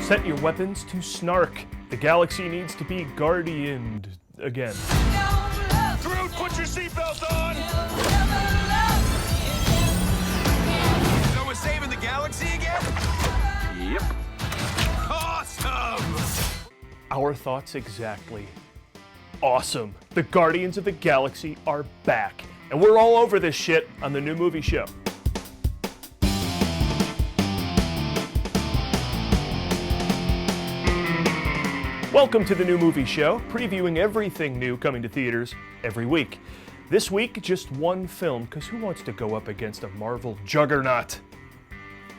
Set your weapons to snark. The galaxy needs to be guardianed again. Groot, put your seatbelt on! So we're saving the galaxy again? Yep. Awesome! Our thoughts exactly. Awesome. The Guardians of the Galaxy are back. And we're all over this shit on the New Movie Show. Welcome to the New Movie Show, previewing everything new coming to theaters every week. This week, just one film, because who wants to go up against a Marvel juggernaut?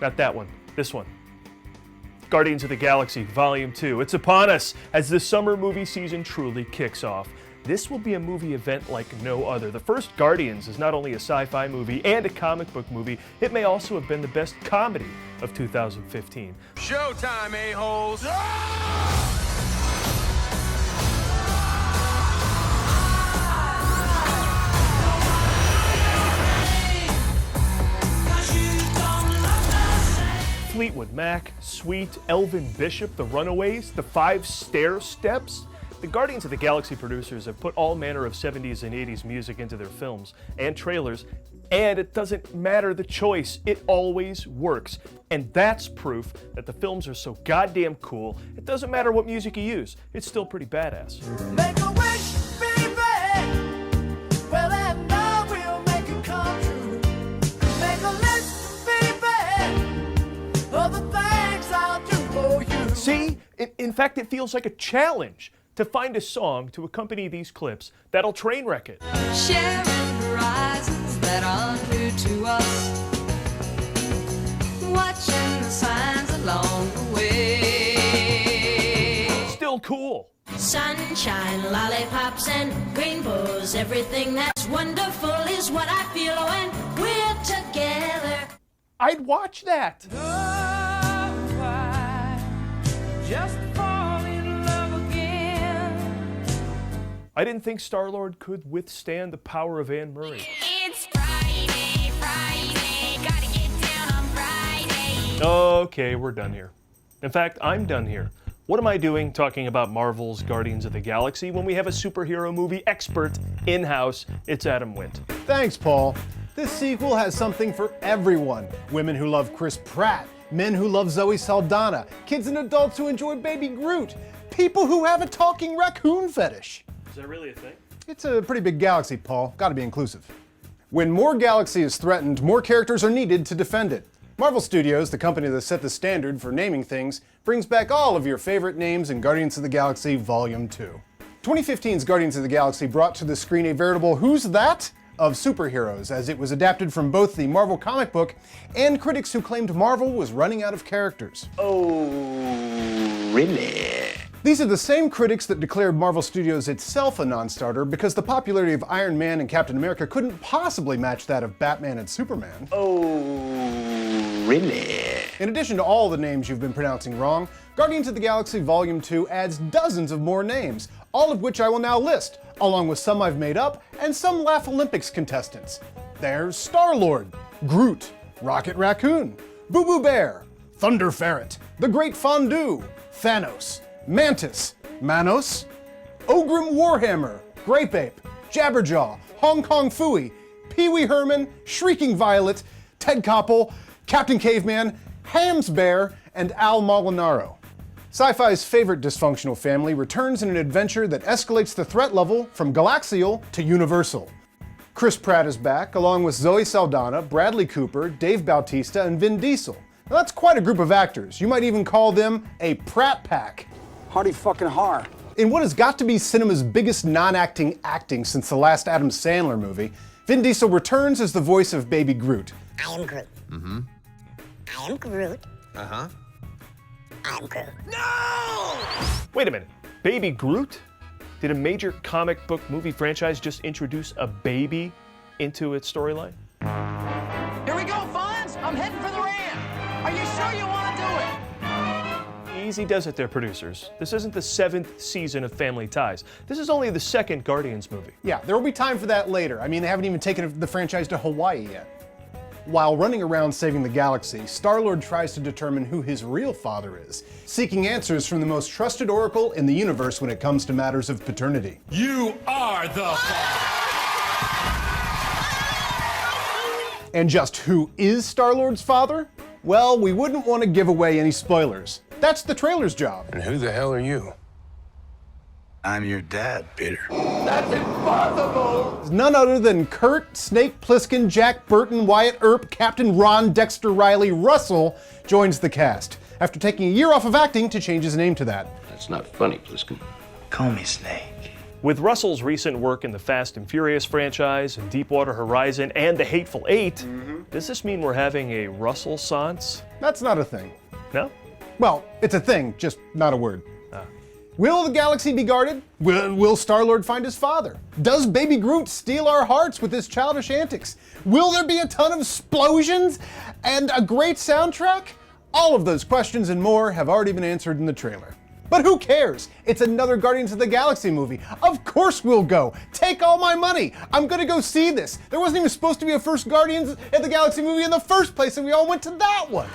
Not that one, this one. Guardians of the Galaxy Volume 2. It's upon us as the summer movie season truly kicks off. This will be a movie event like no other. The first Guardians is not only a sci-fi movie and a comic book movie, it may also have been the best comedy of 2015. Showtime, a-holes! Fleetwood Mac, Sweet, Elvin Bishop, The Runaways, The Five Stair Steps. The Guardians of the Galaxy producers have put all manner of 70s and 80s music into their films and trailers, and it doesn't matter the choice, it always works. And that's proof that the films are so goddamn cool, it doesn't matter what music you use, it's still pretty badass. Make a wish, baby. Well, and I will make it come true. Make a list, baby, of the things I'll do for you. See, in fact, it feels like a challenge to find a song to accompany these clips that'll train wreck it. Sharing horizons that are new to us, watching the signs along the way. Still cool. Sunshine, lollipops, and rainbows. Everything that's wonderful is what I feel when we're together. I'd watch that. Just fall in love again. I didn't think Star-Lord could withstand the power of Anne Murray. It's Friday, gotta get down on Friday. Okay, we're done here. In fact, I'm done here. What am I doing talking about Marvel's Guardians of the Galaxy when we have a superhero movie expert in-house? It's Adam Witt. Thanks, Paul. This sequel has something for everyone. Women who love Chris Pratt, men who love Zoe Saldana, kids and adults who enjoy Baby Groot, people who have a talking raccoon fetish. Is that really a thing? It's a pretty big galaxy, Paul. Gotta be inclusive. When more galaxy is threatened, more characters are needed to defend it. Marvel Studios, the company that set the standard for naming things, brings back all of your favorite names in Guardians of the Galaxy Volume 2. 2015's Guardians of the Galaxy brought to the screen a veritable who's that of superheroes, as it was adapted from both the Marvel comic book and critics who claimed Marvel was running out of characters. Oh, really? These are the same critics that declared Marvel Studios itself a non-starter because the popularity of Iron Man and Captain America couldn't possibly match that of Batman and Superman. Oh, really? In addition to all the names you've been pronouncing wrong, Guardians of the Galaxy Volume 2 adds dozens of more names, all of which I will now list, along with some I've made up and some Laugh Olympics contestants. There's Star-Lord, Groot, Rocket Raccoon, Boo Boo Bear, Thunder Ferret, The Great Fondue, Thanos, Mantis, Manos, Ogrim Warhammer, Grape Ape, Jabberjaw, Hong Kong Phooey, Pee Wee Herman, Shrieking Violet, Ted Koppel, Captain Caveman, Hams Bear, and Al Molinaro. Sci-fi's favorite dysfunctional family returns in an adventure that escalates the threat level from galaxial to universal. Chris Pratt is back, along with Zoe Saldana, Bradley Cooper, Dave Bautista, and Vin Diesel. Now that's quite a group of actors. You might even call them a Pratt Pack. Hardy fucking har. In what has got to be cinema's biggest non-acting acting since the last Adam Sandler movie, Vin Diesel returns as the voice of Baby Groot. I am Groot. Mm-hmm. I am Groot. Uh-huh. I'm Groot. No! Wait a minute, Baby Groot? Did a major comic book movie franchise just introduce a baby into its storyline? Here we go, Fonz. I'm heading for the Ram. Are you sure you want to do it? Easy does it there, producers. This isn't the 7th season of Family Ties. This is only the 2nd Guardians movie. Yeah, there will be time for that later. I mean, they haven't even taken the franchise to Hawaii yet. While running around saving the galaxy, Star-Lord tries to determine who his real father is, seeking answers from the most trusted oracle in the universe when it comes to matters of paternity. You are the father. And just who is Star-Lord's father? Well, we wouldn't want to give away any spoilers. That's the trailer's job. And who the hell are you? I'm your dad, Peter. None other than Kurt, Snake Plissken, Jack Burton, Wyatt Earp, Captain Ron, Dexter Riley, Russell joins the cast, after taking a year off of acting to change his name to that. That's not funny, Pliskin. Call me Snake. With Russell's recent work in the Fast and Furious franchise, and Deepwater Horizon, and The Hateful Eight, does this mean we're having a Russell-sance? That's not a thing. No? Well, it's a thing, just not a word. Will the galaxy be guarded? Will Star-Lord find his father? Does Baby Groot steal our hearts with his childish antics? Will there be a ton of explosions and a great soundtrack? All of those questions and more have already been answered in the trailer. But who cares? It's another Guardians of the Galaxy movie. Of course we'll go. Take all my money. I'm gonna go see this. There wasn't even supposed to be a first Guardians of the Galaxy movie in the first place, and we all went to that one.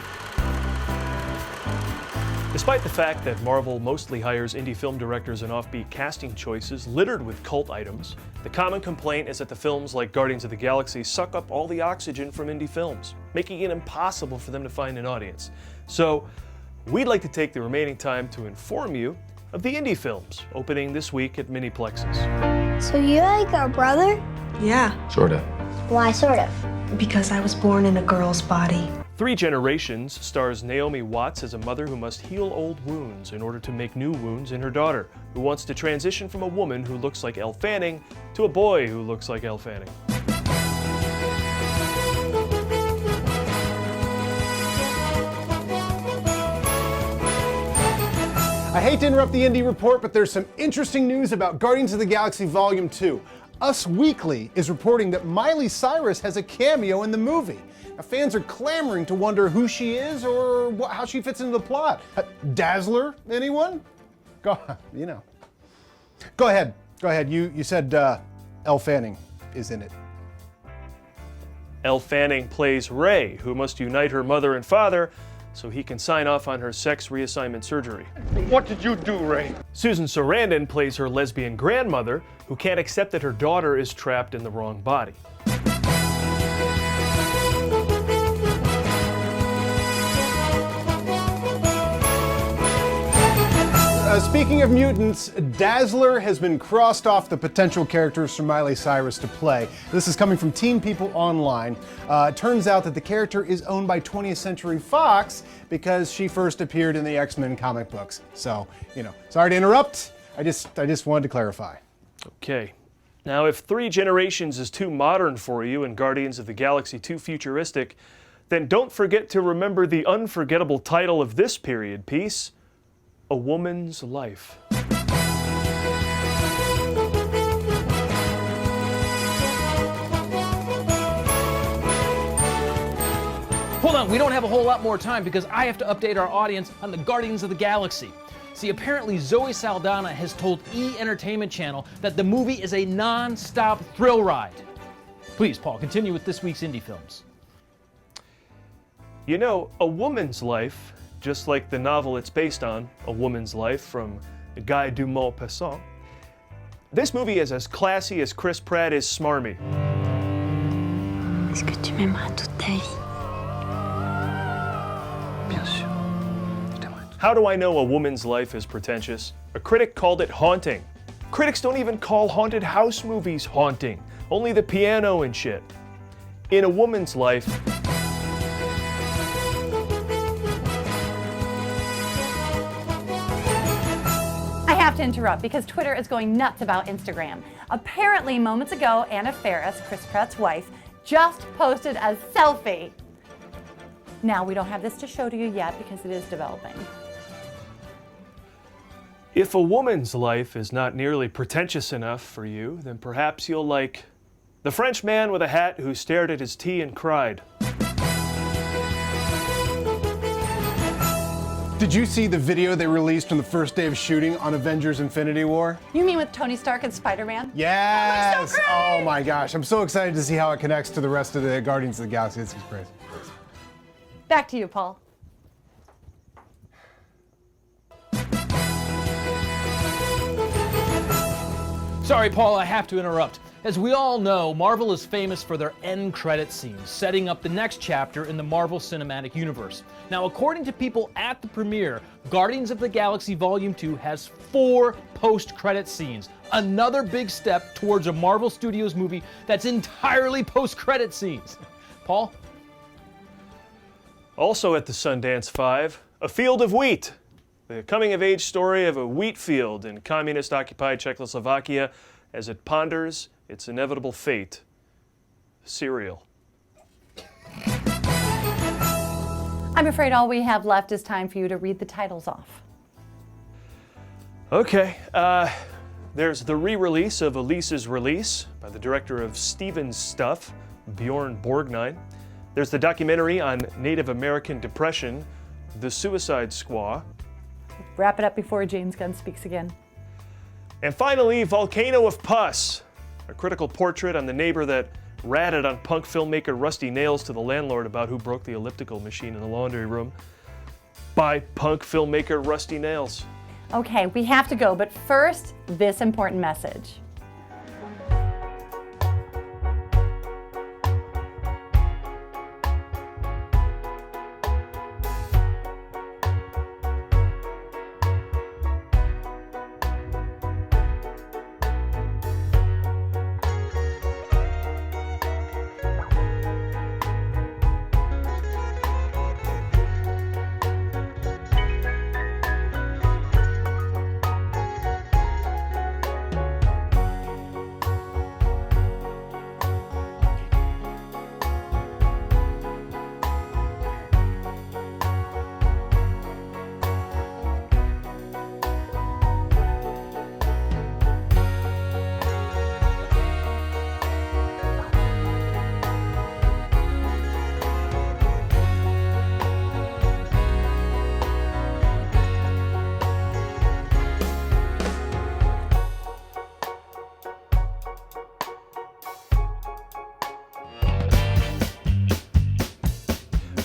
Despite the fact that Marvel mostly hires indie film directors and offbeat casting choices littered with cult items, the common complaint is that the films like Guardians of the Galaxy suck up all the oxygen from indie films, making it impossible for them to find an audience. So, we'd like to take the remaining time to inform you of the indie films opening this week at miniplexes. So you like our brother? Yeah, Sorta. Why, sort of? because I was born in a girl's body. 3 Generations stars Naomi Watts as a mother who must heal old wounds in order to make new wounds in her daughter, who wants to transition from a woman who looks like Elle Fanning to a boy who looks like Elle Fanning. I hate to interrupt the Indie Report, but there's some interesting news about Guardians of the Galaxy Volume 2. Us Weekly is reporting that Miley Cyrus has a cameo in the movie. Now, fans are clamoring to wonder who she is or how she fits into the plot. Dazzler, anyone? Go ahead. You said Elle Fanning is in it. Elle Fanning plays Rey, who must unite her mother and father so he can sign off on her sex reassignment surgery. What did you do, Ray? Susan Sarandon plays her lesbian grandmother, who can't accept that her daughter is trapped in the wrong body. Speaking of mutants, Dazzler has been crossed off the potential characters for Miley Cyrus to play. This is coming from Teen People Online. It turns out that the character is owned by 20th Century Fox because she first appeared in the X-Men comic books. So, sorry to interrupt. I just wanted to clarify. Okay. Now, if 3 Generations is too modern for you and Guardians of the Galaxy too futuristic, then don't forget to remember the unforgettable title of this period piece, A Woman's Life. Hold on, we don't have a whole lot more time because I have to update our audience on the Guardians of the Galaxy. See, apparently Zoe Saldana has told E! Entertainment Channel that the movie is a non-stop thrill ride. Please, Paul, continue with this week's indie films. A Woman's Life, just like the novel it's based on, A Woman's Life, from Guy de Maupassant, this movie is as classy as Chris Pratt is smarmy. Est-ce que tu m'aimeras toute ta vie? Bien sûr. How do I know A Woman's Life is pretentious? A critic called it haunting. Critics don't even call haunted house movies haunting, only the piano and shit. In A Woman's Life, I have to interrupt because Twitter is going nuts about Instagram. Apparently, moments ago, Anna Faris, Chris Pratt's wife, just posted a selfie. Now, we don't have this to show to you yet because it is developing. if A Woman's Life is not nearly pretentious enough for you, then perhaps you'll like The French Man with a Hat Who Stared at His Tea and Cried. Did you see the video they released on the first day of shooting on Avengers Infinity War? You mean with Tony Stark and Spider-Man? Yes! So oh my gosh, I'm so excited to see how it connects to the rest of the Guardians of the Galaxy. This is crazy. Back to you, Paul. Sorry, Paul, I have to interrupt. As we all know, Marvel is famous for their end credit scenes, setting up the next chapter in the Marvel Cinematic Universe. Now, according to people at the premiere, Guardians of the Galaxy Volume 2 has 4 post-credit scenes. Another big step towards a Marvel Studios movie that's entirely post-credit scenes. Paul? Also at the Sundance 5, A Field of Wheat. The coming-of-age story of a wheat field in communist-occupied Czechoslovakia as it ponders its inevitable fate. Cereal. I'm afraid all we have left is time for you to read the titles off. Okay, there's the re-release of Elise's Release by the director of Steven's Stuff, Bjorn Borgnine. There's the documentary on Native American depression, The Suicide Squaw. Wrap it up before James Gunn speaks again. And finally, Volcano of Pus, a critical portrait on the neighbor that ratted on punk filmmaker Rusty Nails to the landlord about who broke the elliptical machine in the laundry room, by punk filmmaker Rusty Nails. Okay, we have to go, but first, this important message.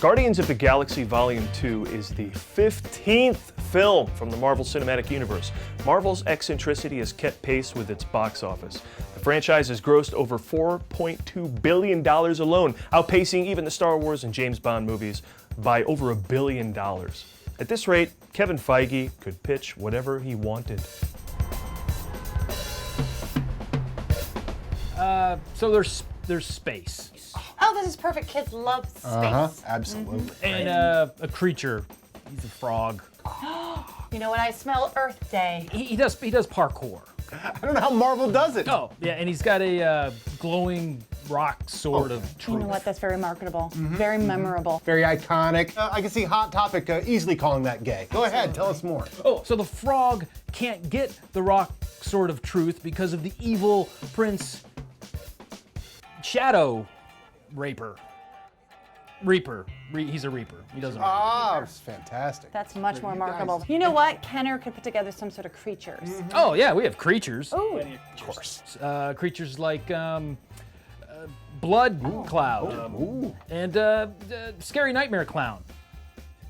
Guardians of the Galaxy Volume 2 is the 15th film from the Marvel Cinematic Universe. Marvel's eccentricity has kept pace with its box office. The franchise has grossed over $4.2 billion alone, outpacing even the Star Wars and James Bond movies by over $1 billion. At this rate, Kevin Feige could pitch whatever he wanted. So there's space. Oh, this is perfect. Kids love space. Absolutely. And a creature. He's a frog. You know what? I smell Earth Day. He does parkour. I don't know how Marvel does it. Oh, yeah, and he's got a glowing rock sword of truth. You know what? That's very marketable. Very memorable. Very iconic. I can see Hot Topic easily calling that gay. Go ahead, tell us more. Oh, so the frog can't get the rock sword of truth because of the evil Prince Shadow Reaper. He's a Reaper. He doesn't. It's fantastic. That's much more marketable. You know what? Kenner could put together some sort of creatures. Oh yeah, we have creatures. Ooh. Of course. Creatures like Blood Cloud and Scary Nightmare Clown.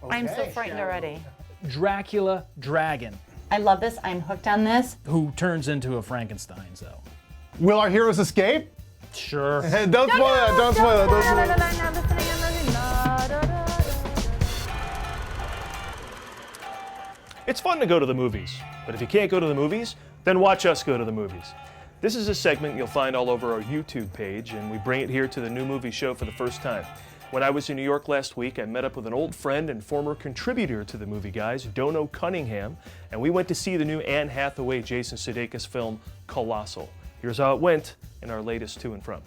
I'm so frightened already. Dracula Dragon, I love this. I'm hooked on this. who turns into a Frankenstein. So Will our heroes escape? sure. Hey, don't spoil it. Don't spoil it. Don't spoil it. I'm listening. It's fun to go to the movies, but if you can't go to the movies, then watch us go to the movies. This is a segment you'll find all over our YouTube page, and we bring it here to the New Movie Show for the first time. When I was in New York last week, I met up with an old friend and former contributor to the Movie Guys, Dono Cunningham, and we went to see the new Anne Hathaway, Jason Sudeikis film, Colossal. Here's how it went in our latest To and From.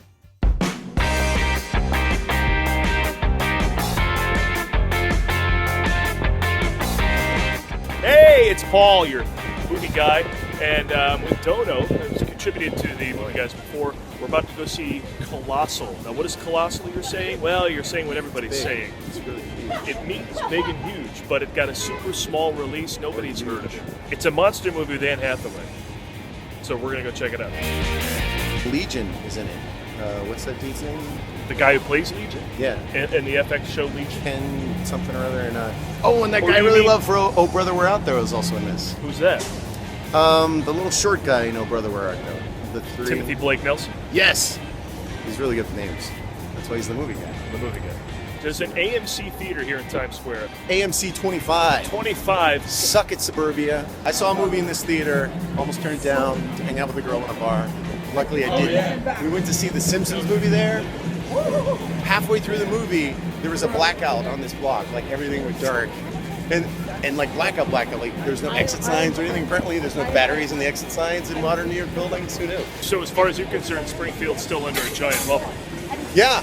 Hey, it's Paul, your movie guy, and with Dono, who's contributed to the Movie Guys before. We're about to go see Colossal. Now, what is Colossal you're saying? Well, you're saying what everybody's saying. It's really huge. It means big and huge, but it got a super small release. Nobody's heard of it. It's a monster movie with Anne Hathaway. So we're going to go check it out. Legion is in it. What's that dude's name? The guy who plays Legion? Yeah. And the FX show Legion? Ken something or other. And that Oh, guy I you really mean- love for Oh Brother We're Out There was also in this. Who's that? The little short guy in Oh Brother We're Out There. The three. Timothy Blake Nelson? Yes. He's really good with names. That's why he's the movie guy. The movie guy. There's an AMC theater here in Times Square. AMC 25. 25. Suck it, Suburbia. I saw a movie in this theater, almost turned it down to hang out with a girl in a bar. Luckily I didn't. We went to see the Simpsons movie there. Halfway through the movie, there was a blackout on this block. Like everything was dark. And like blackout, like there's no exit signs or anything. Apparently there's no batteries in the exit signs in modern New York buildings. Who knew? So as far as you're concerned, Springfield's still under a giant bubble. Yeah.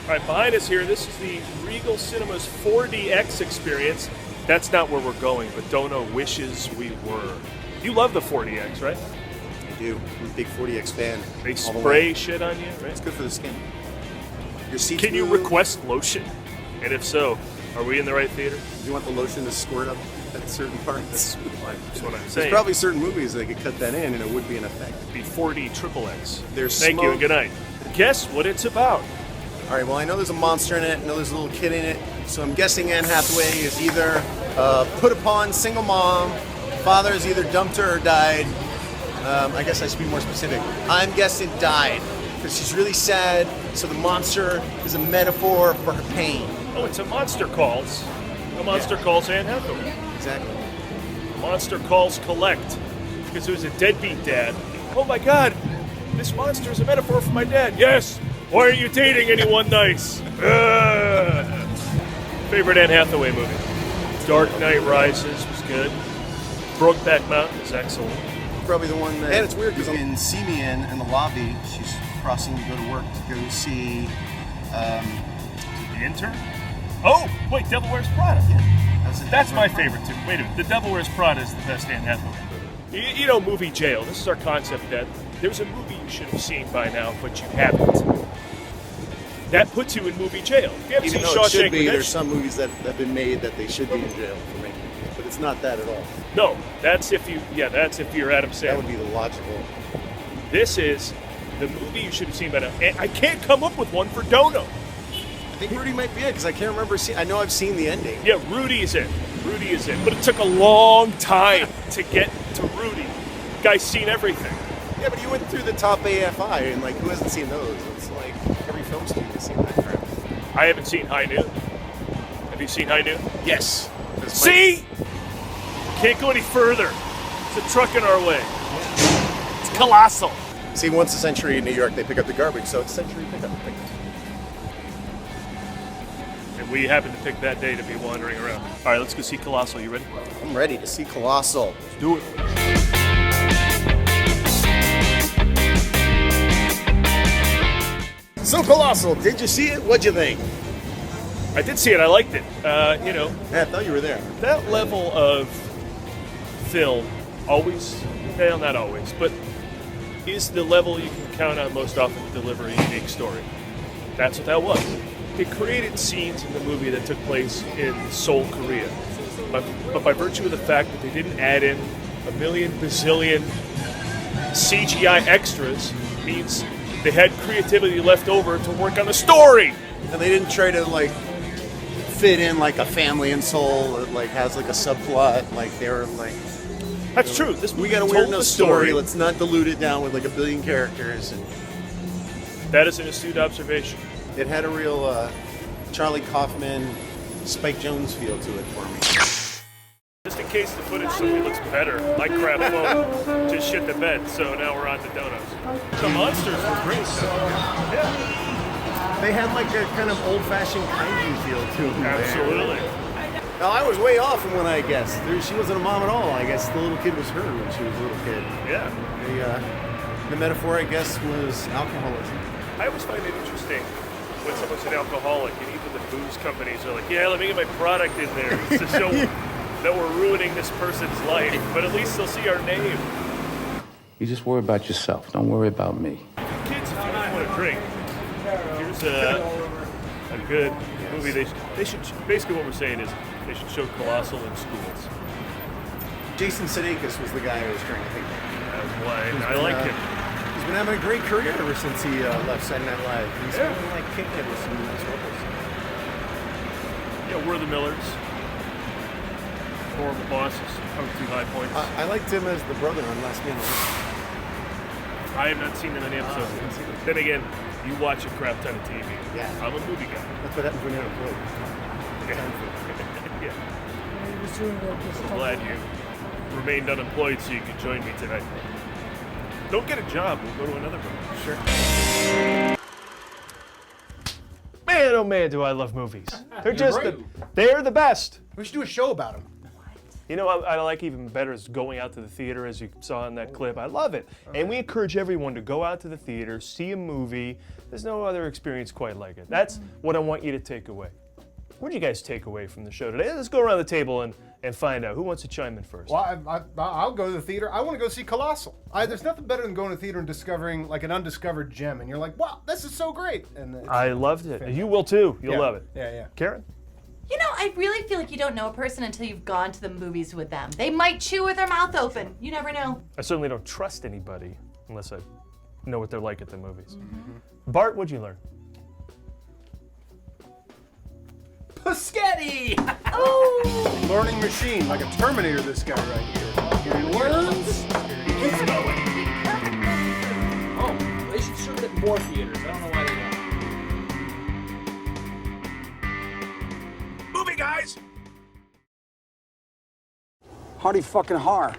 All right, behind us here, this is the Regal Cinemas 4DX experience. That's not where we're going, but Dono wishes we were. You love the 4DX, right? I do. I'm a big 40X fan. They all the spray way. shit on you, right? It's good for the skin. Your seats Can you move. request lotion? And if so, are we in the right theater? Do you want the lotion to squirt up at certain parts? That's what I'm There's saying. probably certain movies they could cut that in and it would be an effect. Be 4D triple X. There's Thank you and smoke. good night. Guess what it's about? All right, well, I know there's a monster in it. I know there's a little kid in it. So I'm guessing Anne Hathaway is either put upon single mom, father has either dumped her or died. I guess I should be more specific. I'm guessing died because she's really sad. So the monster is a metaphor for her pain. Oh, it's a monster calls. A monster calls Anne Hathaway. Exactly. Monster calls collect. Because it was a deadbeat dad. Oh my god, this monster is a metaphor for my dad. Yes! Why aren't you dating anyone nice? Favorite Anne Hathaway movie? Dark Knight Rises was good. Brokeback Mountain is excellent. Probably the one that. And it's weird because you can see me in the lobby. She's crossing to go to work to go see. The Intern? Oh, wait, Devil Wears Prada. Yeah. That's my favorite too. Wait a minute, The Devil Wears Prada is the best Anne Hathaway movie. You know, movie jail. This is our concept, Dad. There's a movie you should have seen by now, but you haven't. That puts you in movie jail. If you haven't Even seen though it should Shawshank be, there's Redemption. some movies that have been made that they should be in jail for making. But it's not that at all. No, that's if you're Adam Sandler. That would be the logical. This is the movie you should have seen by now. And I can't come up with one for Dono. I think Rudy might be it because I can't remember seeing. I know I've seen the ending. Yeah, Rudy is in. Rudy is in. But it took a long time to get to Rudy. Guy's seen everything. Yeah, but you went through the top AFI and like who hasn't seen those? It's like every film student has seen that crap. I haven't seen High Noon. Have you seen High Noon? Yes. See? Can't go any further. There's a truck in our way. It's Colossal. See, once a century in New York, they pick up the garbage, so it's century pickup. And we happen to pick that day to be wandering around. All right, let's go see Colossal. You ready? I'm ready to see Colossal. Let's do it. So Colossal, did you see it? What'd you think? I did see it. I liked it. You know, Yeah, I thought you were there. that level of film always, well, not always, but is the level you can count on most often to deliver a unique story. That's what that was. It created scenes in the movie that took place in Seoul, Korea. But by virtue of the fact that they didn't add in a million bazillion CGI extras means they had creativity left over to work on the story. And they didn't try to like fit in like a family in Seoul that like has like a subplot. Like they were like, That's true. This we movie got a told weird the enough story. Let's not dilute it down with like a billion characters. And That is an astute observation. it had a real Charlie Kaufman, Spike Jonze feel to it for me. Just in case the footage suddenly looks better, my crap phone just shit the bed, so now we're on to donuts. The monsters were great, though. Yeah, They had like a kind of old-fashioned kaiju feel to them. absolutely. Now I was way off from when I guessed. She wasn't a mom at all. I guess the little kid was her when she was a little kid. Yeah. The metaphor, I guess, was alcoholism. I always find it interesting when someone's an alcoholic, and even the booze companies are like, yeah, let me get my product in there to show that we're ruining this person's life, but at least they'll see our name. You just worry about yourself. Don't worry about me. Kids, if you want to drink, here's a good movie. They should basically what we're saying is they should show Colossal in schools. Jason Sudeikis was the guy I was trying to think of. I like him. He's been having a great career ever since he left Saturday Night Live. He's been like kicking it with some nice roles. Yeah, we're the Millers. Horrible bosses. Oh, 2 high points. I liked him as the brother on Last Man Alive. I have not seen him in any episode. Then again, you watch a crap ton of TV. Yeah. I'm a movie guy. That's what happens when you're unemployed. Yeah. I'm glad you remained unemployed so you could join me tonight. Don't get a job. We'll go to another movie. Sure. Man, oh man, do I love movies. They're the best. We should do a show about them. You know what I like even better is going out to the theater, as you saw in that clip. I love it. And we encourage everyone to go out to the theater, see a movie. There's no other experience quite like it. That's what I want you to take away. What did you guys take away from the show today? Let's go around the table and find out. Who wants to chime in first? Well, I'll go to the theater. I want to go see Colossal. There's nothing better than going to the theater and discovering like an undiscovered gem, and you're like, wow, this is so great. And I loved it. You will too. You'll love it. Yeah. Karen? You know, I really feel like you don't know a person until you've gone to the movies with them. They might chew with their mouth open. You never know. I certainly don't trust anybody unless I know what they're like at the movies. Bart, what'd you learn? Paschetti! Oh! Learning machine, like a Terminator, this guy right here. He learns. He's going. Oh, they should serve it in more theaters. I don't know why they don't. Movie guys! Hardy fucking har.